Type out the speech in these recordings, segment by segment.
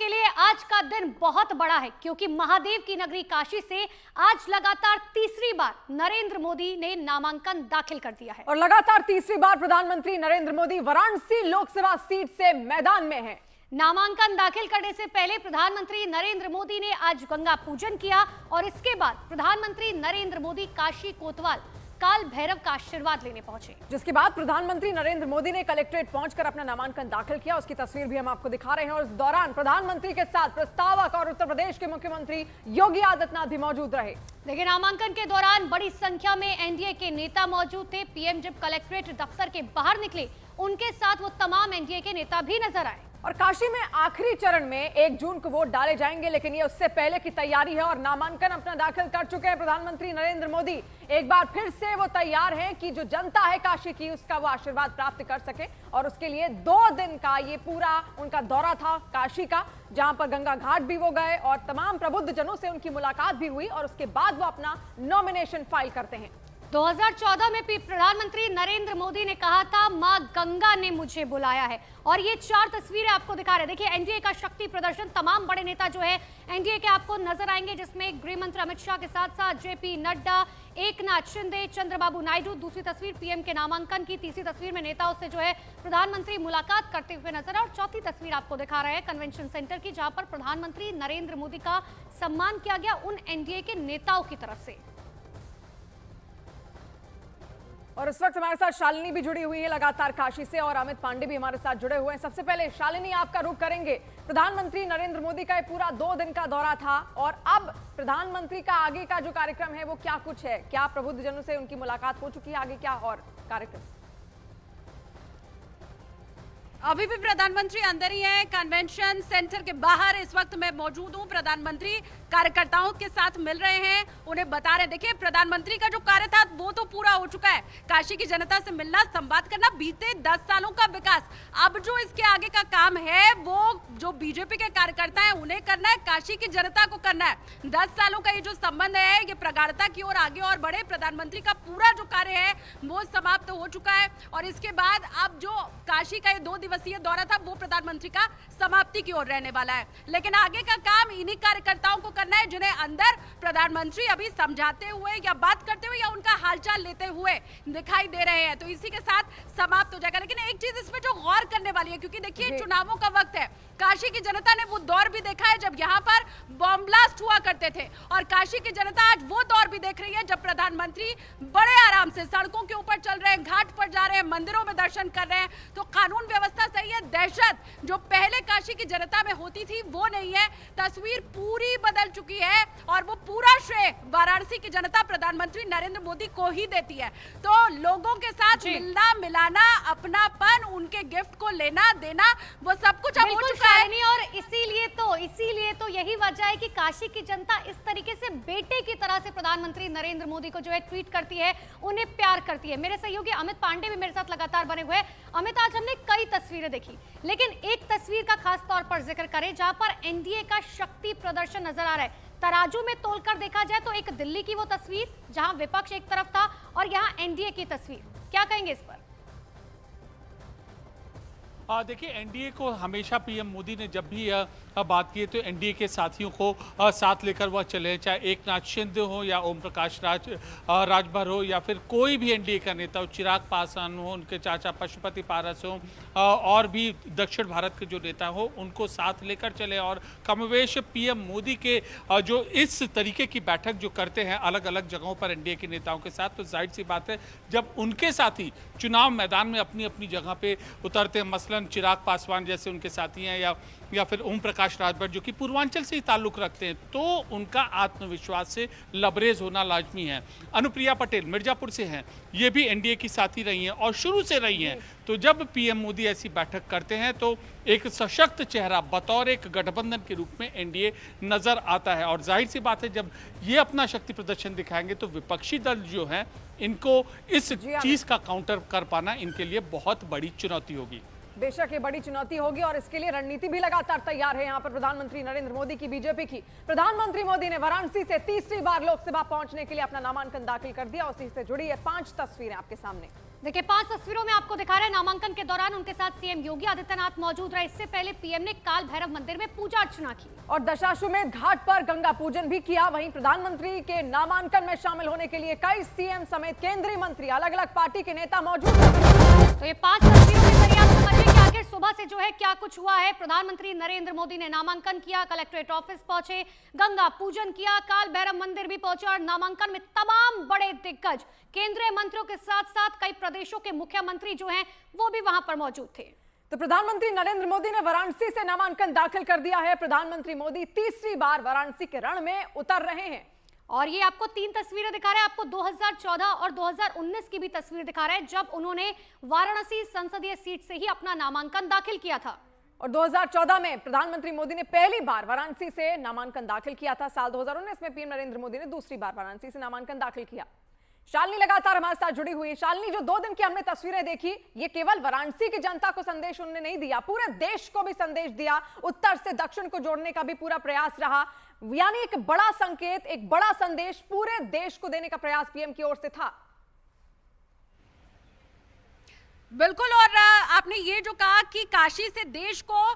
के लिए आज का दिन बहुत बड़ा है क्योंकि महादेव की नगरी काशी से आज लगातार तीसरी बार नरेंद्र मोदी ने नामांकन दाखिल कर दिया है और लगातार तीसरी बार प्रधानमंत्री नरेंद्र मोदी वाराणसी लोकसभा सीट से मैदान में हैं। नामांकन दाखिल करने से पहले प्रधानमंत्री नरेंद्र मोदी ने आज गंगा पूजन किया और इसके बाद प्रधानमंत्री नरेंद्र मोदी काशी कोतवाल काल भैरव का आशीर्वाद लेने पहुंचे, जिसके बाद प्रधानमंत्री नरेंद्र मोदी ने कलेक्ट्रेट पहुंचकर अपना नामांकन दाखिल किया। उसकी तस्वीर भी हम आपको दिखा रहे हैं और इस दौरान प्रधानमंत्री के साथ प्रस्तावक और उत्तर प्रदेश के मुख्यमंत्री योगी आदित्यनाथ भी मौजूद रहे। लेकिन नामांकन के दौरान बड़ी संख्या में एनडीए के नेता मौजूद थे। पीएम जब कलेक्ट्रेट दफ्तर के बाहर निकले, उनके साथ वो तमाम एनडीए के नेता भी नजर आए। और काशी में आखिरी चरण में 1 जून को वोट डाले जाएंगे, लेकिन ये उससे पहले की तैयारी है और नामांकन अपना दाखिल कर चुके हैं प्रधानमंत्री नरेंद्र मोदी। एक बार फिर से वो तैयार हैं कि जो जनता है काशी की, उसका वो आशीर्वाद प्राप्त कर सके और उसके लिए 2 दिन का ये पूरा उनका दौरा था काशी का, जहां पर गंगा घाट भी वो गए और तमाम प्रबुद्ध जनों से उनकी मुलाकात भी हुई और उसके बाद वो अपना नॉमिनेशन फाइल करते हैं। 2014 में प्रधानमंत्री नरेंद्र मोदी ने कहा था मां गंगा ने मुझे बुलाया है और ये 4 तस्वीरें आपको दिखा रहे हैं। देखिए एनडीए का शक्ति प्रदर्शन, तमाम बड़े नेता जो है एनडीए के आपको नजर आएंगे, जिसमें गृह मंत्री अमित शाह के साथ साथ जेपी नड्डा, एकनाथ शिंदे, चंद्रबाबू नायडू। दूसरी तस्वीर पीएम के नामांकन की। तीसरी तस्वीर में नेताओं से जो है प्रधानमंत्री मुलाकात करते हुए नजर आए और चौथी तस्वीर आपको दिखा रहे हैं कन्वेंशन सेंटर की, जहां पर प्रधानमंत्री नरेंद्र मोदी का सम्मान किया गया उन एनडीए के नेताओं की तरफ से। और इस वक्त हमारे साथ शालिनी भी जुड़ी हुई है लगातार काशी से और अमित पांडे भी हमारे साथ जुड़े हुए हैं। सबसे पहले शालिनी, आपका रुख करेंगे। प्रधानमंत्री नरेंद्र मोदी का ये पूरा 2 दिन का दौरा था और अब प्रधानमंत्री का आगे का जो कार्यक्रम है वो क्या कुछ है? क्या प्रबुद्ध जनों से उनकी मुलाकात हो चुकी है? आगे क्या और कार्यक्रम? अभी भी प्रधानमंत्री अंदर ही हैं, कन्वेंशन सेंटर के बाहर इस वक्त मैं मौजूद हूं। प्रधानमंत्री कार्यकर्ताओं के साथ मिल रहे हैं, उन्हें बता रहे, देखिए प्रधानमंत्री का जो कार्य था वो तो पूरा हो चुका है। काशी की जनता से मिलना, संवाद करना, बीते 10 सालों का विकास। अब जो इसके आगे का काम है वो जो बीजेपी के कार्यकर्ता है उन्हें करना है, काशी की जनता को करना है। 10 सालों का ये जो संबंध है ये प्रगाढ़ता की ओर आगे और बढ़े। प्रधानमंत्री का पूरा जो कार्य है वो समाप्त हो चुका है और इसके बाद अब जो काशी का ये 2 दिवसीय दौरा था वो प्रधानमंत्री का समाप्ति की ओर रहने वाला है। लेकिन आगे का काम इन्हीं कार्यकर्ताओं को करना है जिन्हें अंदर प्रधानमंत्री अभी समझाते हुए या बात करते हुए या उनका हालचाल लेते हुए दिखाई दे रहे हैं। तो इसी के साथ समाप्त हो जाएगा। लेकिन एक चीज इसमें जो गौर करने वाली है, क्योंकि देखिए चुनावों का वक्त है, काशी की जनता ने वो दौर भी देखा है जब यहाँ पर बॉम्ब ब्लास्ट हुआ करते थे और काशी की जनता आज वो दौर भी देख रही है जब प्रधानमंत्री बड़े आराम से सड़कों के ऊपर चल रहे हैं, घाट पर जा रहे हैं, मंदिरों में दर्शन कर रहे हैं। तो कानून व्यवस्था सही है, दहशत जो पहले काशी की जनता में होती थी वो नहीं है। तस्वीर पूरी बदल चुकी है और वो पूरा श्रेय वाराणसी की जनता प्रधानमंत्री नरेंद्र मोदी को ही देती है। तो लोगों के साथ मिलना मिलाना, अपनापन, उनके गिफ्ट को लेना देना, वो सब कुछ अब हो चुका है। और इसीलिए तो यही वजह है कि काशी की जनता इस तरीके से बेटे की तरह से प्रधानमंत्री नरेंद्र मोदी को जो है ट्वीट करती है, उन्हें प्यार करती है। मेरे सहयोगी अमित पांडे भी मेरे साथ लगातार बने हुए हैं। अमित, आज हमने कई तस्वीरें देखी, लेकिन एक तस्वीर का खास तौर पर जिक्र करें जहां पर एनडीए का शक्ति प्रदर्शन नजर आ रहा है। तराजू में तोलकर देखा जाए तो एक दिल्ली की वो तस्वीर जहां विपक्ष एक तरफ था और यहां एनडीए की तस्वीर, क्या कहेंगे इस पर? देखिए एनडीए को हमेशा पीएम मोदी ने जब भी बात की है तो एनडीए के साथियों को साथ लेकर वह चले, चाहे एकनाथ शिंदे हो या ओम प्रकाश राजभर हो या फिर कोई भी एनडीए का नेता हो, चिराग पासवान हो, उनके चाचा पशुपति पारस हो और भी दक्षिण भारत के जो नेता हो उनको साथ लेकर चले। और कमोवेश पीएम मोदी के जो इस तरीके की बैठक जो करते हैं अलग अलग जगहों पर एनडीए के नेताओं के साथ, तो जाहिर सी बात है जब उनके साथी चुनाव मैदान में अपनी अपनी जगह पे उतरते हैं, मसलन चिराग पासवान जैसे उनके साथी हैं या फिर ओम प्रकाश राजभर जो कि पूर्वांचल से ही ताल्लुक रखते हैं, तो उनका आत्मविश्वास से लबरेज होना लाजमी है। अनुप्रिया पटेल मिर्जापुर से हैं, ये भी एनडीए की साथी रही हैं और शुरू से रही हैं। तो जब पीएम मोदी ऐसी बैठक करते हैं तो एक सशक्त चेहरा बतौर एक गठबंधन के रूप में एनडीए नजर आता है। और जाहिर सी बात है जब ये अपना शक्ति प्रदर्शन दिखाएंगे तो विपक्षी दल जो है इनको इस चीज का काउंटर कर पाना इनके लिए बहुत बड़ी चुनौती होगी। बेशक ये बड़ी चुनौती होगी और इसके लिए रणनीति भी लगातार तैयार है यहाँ पर प्रधानमंत्री नरेंद्र मोदी की, बीजेपी की। प्रधानमंत्री मोदी ने वाराणसी से तीसरी बार लोकसभा पहुंचने के लिए अपना नामांकन दाखिल कर दिया। उसी से जुड़ी ये 5 तस्वीरें आपके सामने। देखिए 5 तस्वीरों में आपको दिखा रहे हैं नामांकन के दौरान उनके साथ सीएम योगी आदित्यनाथ मौजूद रहे। इससे पहले पीएम ने काल भैरव मंदिर में पूजा अर्चना की और दशाश्वमेध घाट पर गंगा पूजन भी किया। वहीं प्रधानमंत्री के नामांकन में शामिल होने के लिए कई सीएम समेत केंद्रीय मंत्री, अलग अलग पार्टी के नेता मौजूद हैं। तो ये 5 तस्वीरों में जरिए आप समझिए कि आखिर सुबह से जो है क्या कुछ हुआ है। प्रधानमंत्री नरेंद्र मोदी ने नामांकन किया, कलेक्ट्रेट ऑफिस पहुंचे, गंगा पूजन किया, काल भैरव मंदिर भी पहुंचे और नामांकन में तमाम बड़े दिग्गज केंद्रीय मंत्रियों के साथ साथ कई प्रदेशों के मुख्यमंत्री जो हैं वो भी वहां पर मौजूद थे। तो प्रधानमंत्री नरेंद्र मोदी ने वाराणसी से नामांकन दाखिल कर दिया है। प्रधानमंत्री मोदी तीसरी बार वाराणसी के रण में उतर रहे हैं और ये आपको 3 तस्वीरें दिखा रहे हैं। आपको 2014 और 2019 की भी तस्वीर दिखा रहे हैं जब उन्होंने वाराणसी संसदीय सीट से ही अपना नामांकन दाखिल किया था। और 2014 में प्रधानमंत्री मोदी ने पहली बार वाराणसी से नामांकन दाखिल किया था। साल 2019 में पीएम नरेंद्र मोदी ने दूसरी बार वाराणसी से नामांकन दाखिल किया। शालिनी लगातार हमारे साथ जुड़ी हुई है। शालिनी, जो 2 दिन की हमने तस्वीरें देखी, ये केवल वाराणसी की जनता को संदेश उन्होंने नहीं दिया, पूरे देश को भी संदेश दिया। उत्तर से दक्षिण को जोड़ने का भी पूरा प्रयास रहा, यानी एक बड़ा संकेत, एक बड़ा संदेश पूरे देश को देने का प्रयास पीएम की ओर से था। बिल्कुल, और आपने ये जो कहा कि काशी से देश को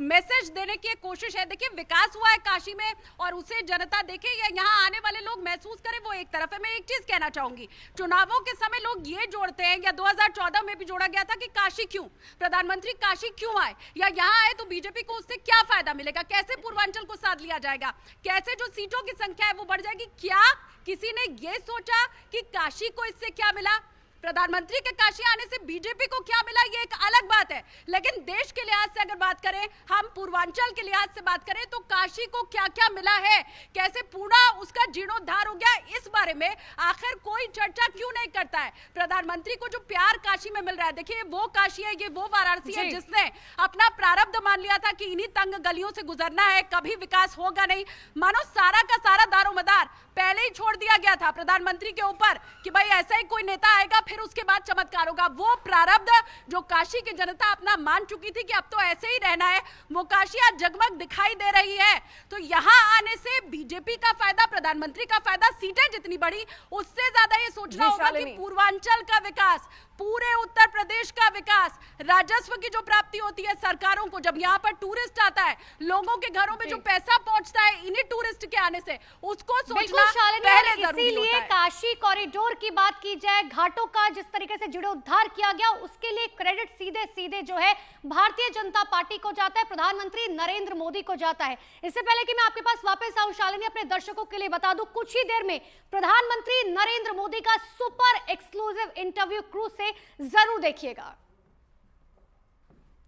मैसेज देने की कोशिश है। देखिए विकास हुआ है काशी में और उसे जनता देखे या यहाँ आने वाले लोग महसूस करें, वो एक तरफ है। मैं एक चीज कहना चाहूंगी, चुनावों के समय लोग ये जोड़ते हैं, या 2014 में भी जोड़ा गया था कि काशी क्यों, प्रधानमंत्री काशी क्यों आए, या यहाँ आए तो बीजेपी को उससे क्या फायदा मिलेगा, कैसे पूर्वांचल को साथ लिया जाएगा, कैसे जो सीटों की संख्या है वो बढ़ जाएगी। क्या किसी ने ये सोचा कि काशी को इससे क्या मिला, प्रधानमंत्री के काशी आने से बीजेपी को क्या मिला, ये एक अलग बात है। लेकिन देश के लिहाज से अगर बात करें, हम पूर्वांचल के लिहाज से बात करें तो काशी को क्या क्या मिला है, कैसे पूरा उसका जीर्णोद्धार हो गया, इस बारे में आखिर कोई चर्चा क्यों नहीं करता है। प्रधानमंत्री को जो प्यार काशी में मिल रहा है, देखिए वो काशी है, ये वो वाराणसी है जिसने अपना प्रारब्ध मान लिया था कि इन्हीं तंग गलियों से गुजरना है, कभी विकास होगा नहीं। मानो सारा का सारा दारोमदार पहले ही छोड़ दिया गया था प्रधानमंत्री के ऊपर कि भाई ऐसा ही कोई नेता आएगा फिर उसके बाद चमत्कार होगा। वो प्रारब्ध जो काशी की जनता अपना मान चुकी थी कि अब तो ऐसे ही रहना है, वो काशी आज जगमग दिखाई दे रही है। तो यहाँ आने से बीजेपी का फायदा, प्रधानमंत्री का फायदा, सीटें जितनी बढ़ी उससे ज्यादा ये सोचना होगा कि पूर्वांचल का विकास, पूरे उत्तर प्रदेश का विकास, राजस्व की जो प्राप्ति होती है सरकारों को, जब यहाँ पर टूरिस्ट आता है, लोगों के घरों में जो पैसा पहुंचता है इन्हीं टूरिस्ट के आने से, उसको सोचना पहले जरूरी होता है। इसीलिए काशी कॉरिडोर की बात की जाए, घाटों का जिस तरीके से जीर्णोद्धार किया गया, उसके लिए क्रेडिट सीधे सीधे जो है भारतीय जनता पार्टी को जाता है, प्रधानमंत्री नरेंद्र मोदी को जाता है। इससे पहले कि मैं आपके पास वापस आऊं शालिनी, अपने दर्शकों के लिए बता दूं, कुछ ही देर में प्रधानमंत्री नरेंद्र मोदी का सुपर एक्सक्लूसिव इंटरव्यू क्रूज से जरूर देखिएगा।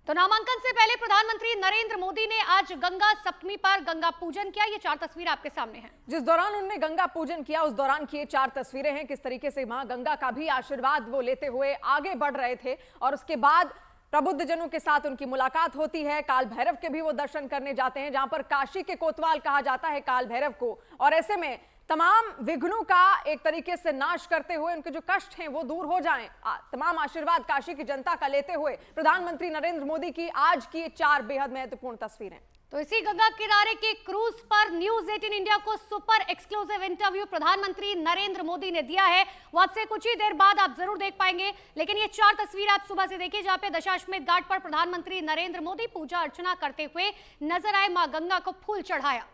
तो नामांकन से पहले प्रधानमंत्री नरेंद्र मोदी ने आज गंगा सप्तमी पर गंगा पूजन किया। ये 4 तस्वीरें आपके सामने हैं। जिस दौरान उन्होंने गंगा पूजन किया उस दौरान की ये 4 तस्वीरें हैं, किस तरीके से मां गंगा का भी आशीर्वाद वो लेते हुए आगे बढ़ रहे थे और उसके बाद प्रबुद्ध जनों के साथ उनकी मुलाकात होती है। काल भैरव के भी वो दर्शन करने जाते हैं, जहां पर काशी के कोतवाल कहा जाता है काल भैरव को, और ऐसे में तमाम विघ्नों का एक तरीके से नाश करते हुए उनके जो कष्ट हैं वो दूर हो जाएं, तमाम आशीर्वाद काशी की जनता का लेते हुए प्रधानमंत्री नरेंद्र मोदी की आज की 4 बेहद महत्वपूर्ण तस्वीरें। तो इसी गंगा किनारे के क्रूज पर न्यूज 18 इंडिया को सुपर एक्सक्लूसिव इंटरव्यू प्रधानमंत्री नरेंद्र मोदी ने दिया है। वो आपसे कुछ ही देर बाद आप जरूर देख पाएंगे, लेकिन ये 4 तस्वीर आप सुबह से देखिए जहां पे दशाश्वमेध घाट पर प्रधानमंत्री नरेंद्र मोदी पूजा अर्चना करते हुए नजर आए, मां गंगा को फूल चढ़ाया।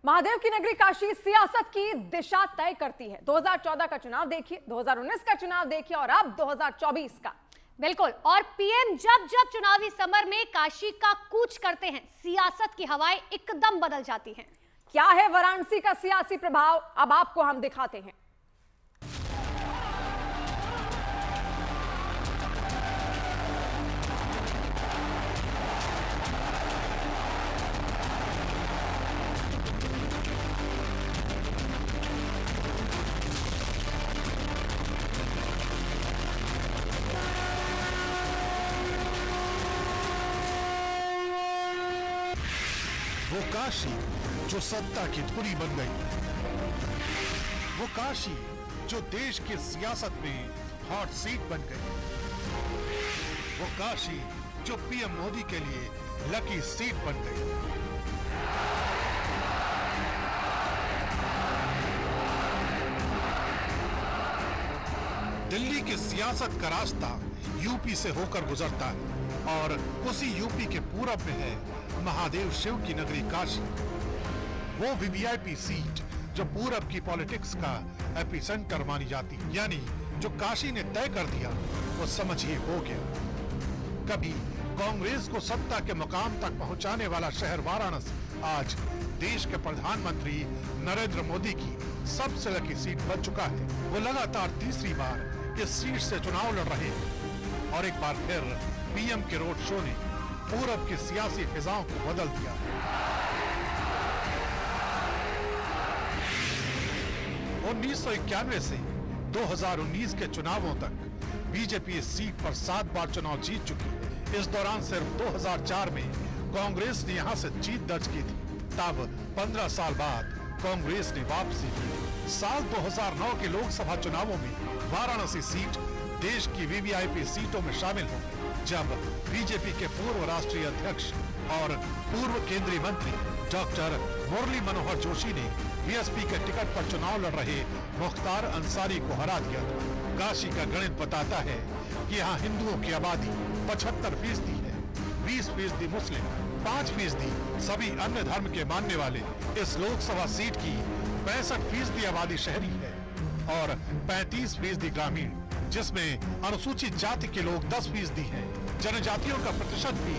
महादेव की नगरी काशी सियासत की दिशा तय करती है। 2014 का चुनाव देखिए, 2019 का चुनाव देखिए और अब 2024 का। बिल्कुल, और पीएम जब जब चुनावी समर में काशी का कूच करते हैं, सियासत की हवाएं एकदम बदल जाती हैं। क्या है वाराणसी का सियासी प्रभाव, अब आपको हम दिखाते हैं। वो काशी जो सत्ता की धुरी बन गई, वो काशी जो देश की सियासत में हॉट सीट बन गई, वो काशी जो पीएम मोदी के लिए लकी सीट बन गई। दिल्ली की सियासत का रास्ता यूपी से होकर गुजरता है और उसी यूपी के पूरब में है महादेव शिव की नगरी काशी। वो वीवीआईपी सीट जो पूरब की पॉलिटिक्स का एपिसेंटर मानी जाती है, यानी जो काशी ने तय कर दिया वो समझिए हो गया। कभी कांग्रेस को सत्ता के मुकाम तक पहुंचाने वाला शहर वाराणसी आज देश के प्रधानमंत्री नरेंद्र मोदी की सबसे लकी सीट बन चुका है। वो लगातार तीसरी बार इस सीट से चुनाव लड़ रहे हैं और एक बार फिर पीएम के रोड शो ने पूरब की सियासी फिजाओं को बदल दिया। 1991 से 2019 के चुनावों तक बीजेपी इस सीट पर 7 बार चुनाव जीत चुकी है। इस दौरान सिर्फ 2004 में कांग्रेस ने यहां से जीत दर्ज की थी। तब 15 साल बाद कांग्रेस ने वापसी की। साल 2009 के लोकसभा चुनावों में वाराणसी सीट देश की वीवीआईपी सीटों में शामिल हो गई, जब बीजेपी के पूर्व राष्ट्रीय अध्यक्ष और पूर्व केंद्रीय मंत्री डॉक्टर मुरली मनोहर जोशी ने बीएसपी के टिकट पर चुनाव लड़ रहे मुख्तार अंसारी को हरा दिया था। काशी का गणित बताता है कि यहाँ हिंदुओं की आबादी 75% है, 20% मुस्लिम, 5% सभी अन्य धर्म के मानने वाले। इस लोकसभा सीट की 65% आबादी शहरी है और 35% ग्रामीण, जिसमें अनुसूचित जाति के लोग 10% हैं। जनजातियों का प्रतिशत भी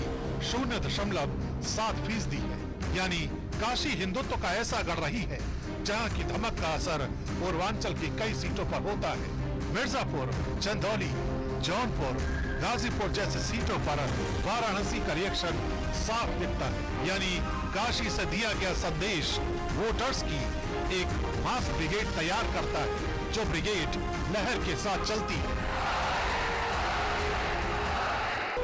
0.7% है। यानी काशी हिंदुत्व का ऐसा गढ़ रही है जहां की धमक का असर पूर्वांचल की कई सीटों पर होता है। मिर्जापुर, चंदौली, जौनपुर, गाजीपुर जैसी सीटों पर वाराणसी का रिएक्शन साफ दिखता है। यानी काशी से दिया गया संदेश वोटर्स की एक मास ब्रिगेड तैयार करता है, जो ब्रिगेड लहर के साथ चलती है।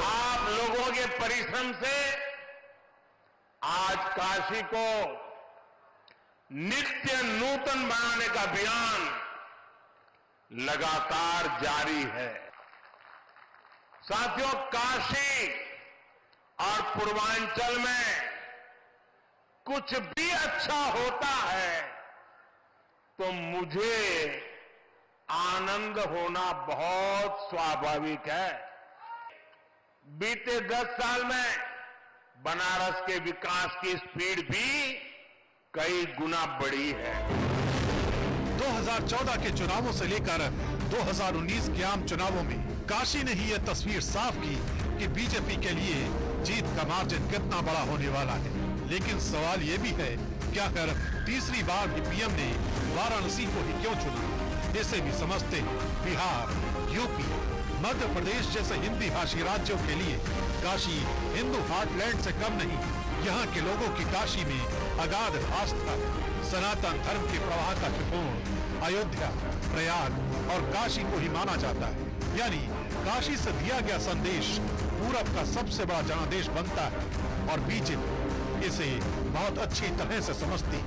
आप लोगों के परिश्रम से आज काशी को नित्य नूतन बनाने का अभियान लगातार जारी है। साथियों, काशी और पूर्वांचल में कुछ भी अच्छा होता है तो मुझे आनंद होना बहुत स्वाभाविक है। बीते 10 साल में बनारस के विकास की स्पीड भी कई गुना बढ़ी है। 2014 के चुनावों से लेकर 2019 के आम चुनावों में काशी ने ही यह तस्वीर साफ की कि बीजेपी के लिए जीत का मार्जिन कितना बड़ा होने वाला है। लेकिन सवाल ये भी है कि आखिर तीसरी बार भी पीएम ने वाराणसी को ही क्यों चुना। इसे भी समझते हैं। बिहार, यूपी, मध्य प्रदेश जैसे हिंदी भाषी राज्यों के लिए काशी हिंदू हार्टलैंड से कम नहीं। यहाँ के लोगों की काशी में अगाध आस्था, सनातन धर्म के प्रवाह का त्रिकोण अयोध्या, प्रयाग और काशी को ही माना जाता है। यानी काशी से दिया गया संदेश पूरब का सबसे बड़ा जनादेश बनता है और बीजेपी इसे बहुत अच्छी तरह से समझती है।